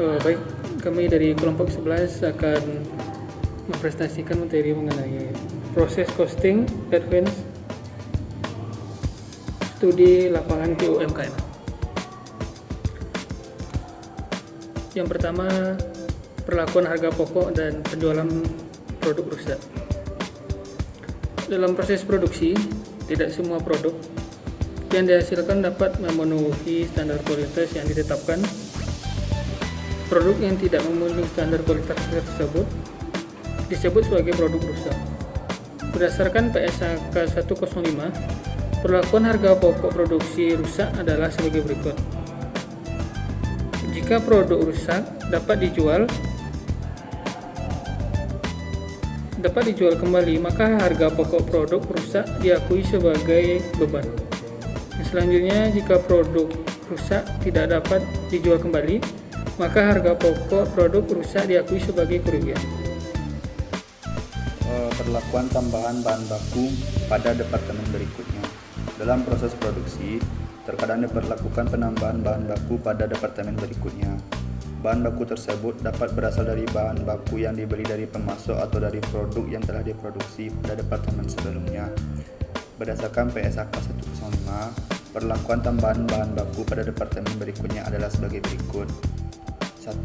Baik, kami dari kelompok 11 akan mempresentasikan materi mengenai proses costing advance studi lapangan PUMKM. Yang pertama, perlakuan harga pokok dan penjualan produk rusak. Dalam proses produksi, tidak semua produk yang dihasilkan dapat memenuhi standar kualitas yang ditetapkan. Produk yang tidak memenuhi standar kualitas tersebut disebut sebagai produk rusak. Berdasarkan PSAK 105, perlakuan harga pokok produksi rusak adalah sebagai berikut. Jika produk rusak dapat dijual kembali, maka harga pokok produk rusak diakui sebagai beban. Selanjutnya, jika produk rusak tidak dapat dijual kembali, maka harga pokok produk rusak diakui sebagai kerugian. Perlakuan tambahan bahan baku pada departemen berikutnya. Dalam proses produksi, terkadang diperlakukan penambahan bahan baku pada departemen berikutnya. Bahan baku tersebut dapat berasal dari bahan baku yang dibeli dari pemasok atau dari produk yang telah diproduksi pada departemen sebelumnya. Berdasarkan PSAK 105, perlakuan tambahan bahan baku pada departemen berikutnya adalah sebagai berikut. 1.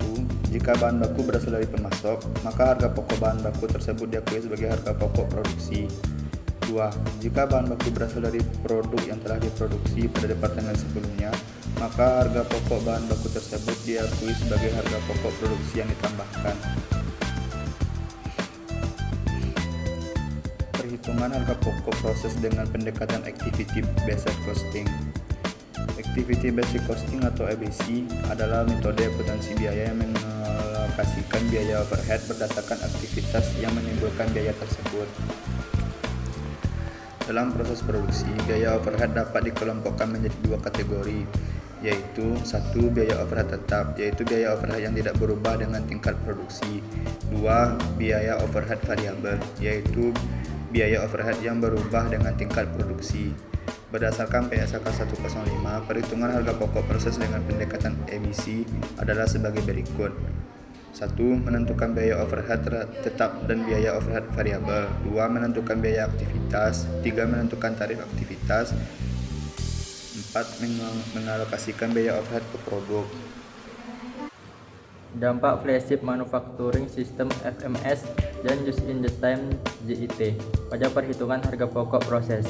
Jika bahan baku berasal dari pemasok, maka harga pokok bahan baku tersebut diakui sebagai harga pokok produksi. 2. Jika bahan baku berasal dari produk yang telah diproduksi pada departemen sebelumnya, maka harga pokok bahan baku tersebut diakui sebagai harga pokok produksi yang ditambahkan. Perhitungan harga pokok proses dengan pendekatan Activity Based Costing. Activity Based Costing atau ABC adalah metode akuntansi biaya yang mengalokasikan biaya overhead berdasarkan aktivitas yang menimbulkan biaya tersebut. Dalam proses produksi, biaya overhead dapat dikelompokkan menjadi dua kategori, yaitu 1. Biaya overhead tetap, yaitu biaya overhead yang tidak berubah dengan tingkat produksi. 2. Biaya overhead variabel, yaitu biaya overhead yang berubah dengan tingkat produksi. Berdasarkan PSAK 105, perhitungan harga pokok proses dengan pendekatan ABC adalah sebagai berikut. 1. Menentukan biaya overhead tetap dan biaya overhead variabel. 2. Menentukan biaya aktivitas. 3. Menentukan tarif aktivitas. 4. Mengalokasikan biaya overhead ke produk. Dampak flagship manufacturing system FMS dan just in the time JIT pada perhitungan harga pokok proses.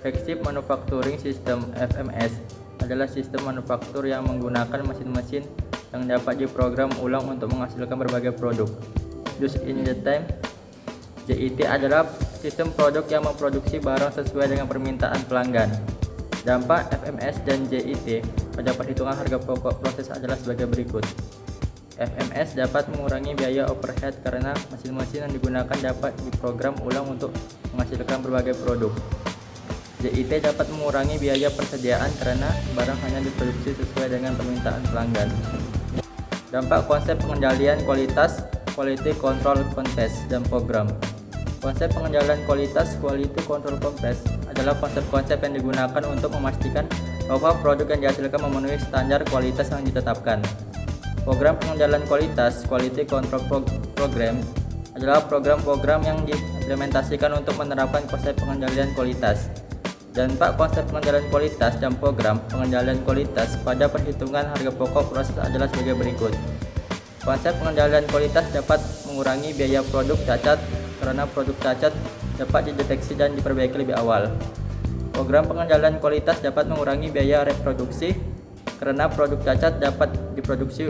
Flagship manufacturing system FMS adalah sistem manufaktur yang menggunakan mesin-mesin yang dapat diprogram ulang untuk menghasilkan berbagai produk. Just in the time JIT adalah sistem produk yang memproduksi barang sesuai dengan permintaan pelanggan. Dampak FMS dan JIT pada perhitungan harga pokok proses adalah sebagai berikut. FMS dapat mengurangi biaya overhead karena mesin-mesin yang digunakan dapat diprogram ulang untuk menghasilkan berbagai produk. JIT dapat mengurangi biaya persediaan karena barang hanya diproduksi sesuai dengan permintaan pelanggan. Dampak konsep pengendalian kualitas, quality control contest dan program. Konsep pengendalian kualitas, quality control contest adalah konsep-konsep yang digunakan untuk memastikan bahwa produk yang dihasilkan memenuhi standar kualitas yang ditetapkan. Program pengendalian kualitas, quality control program, adalah program-program yang diimplementasikan untuk menerapkan konsep pengendalian kualitas. Dampak konsep pengendalian kualitas dan program pengendalian kualitas pada perhitungan harga pokok proses adalah sebagai berikut. Konsep pengendalian kualitas dapat mengurangi biaya produk cacat karena produk cacat dapat dideteksi dan diperbaiki lebih awal. Program pengendalian kualitas dapat mengurangi biaya reproduksi karena produk cacat dapat diproduksi